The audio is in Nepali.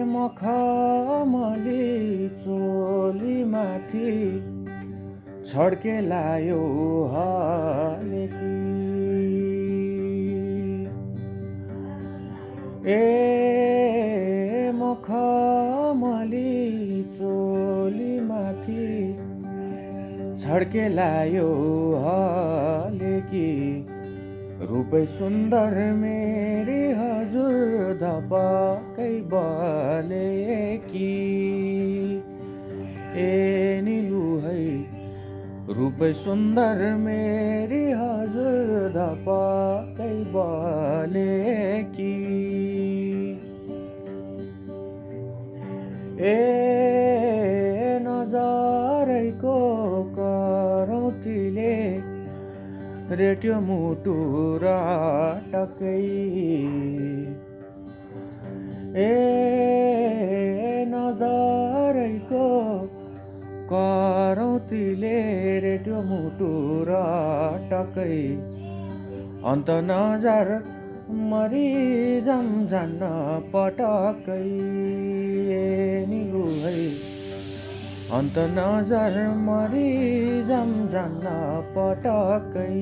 मखमली चोलीमाथि छड्केलायो हलेकी। मखमली चोलीमाथि छड्केलायो हलेकी। रूपै सुन्दर मेरी हजुर धपकै बलेकी। निलु है रूपै सुन्दर मेरी हजुर धपकै बलेकी। नजरैको करौतीले रेट्यो मुटु र टकै। नजरैको करौतीले रेट्यो मुटु र टकै। अन्त नजर मरिजाम जान्न पटकै। निलु है अन्त नजर मरिजाम जान्न पटकै।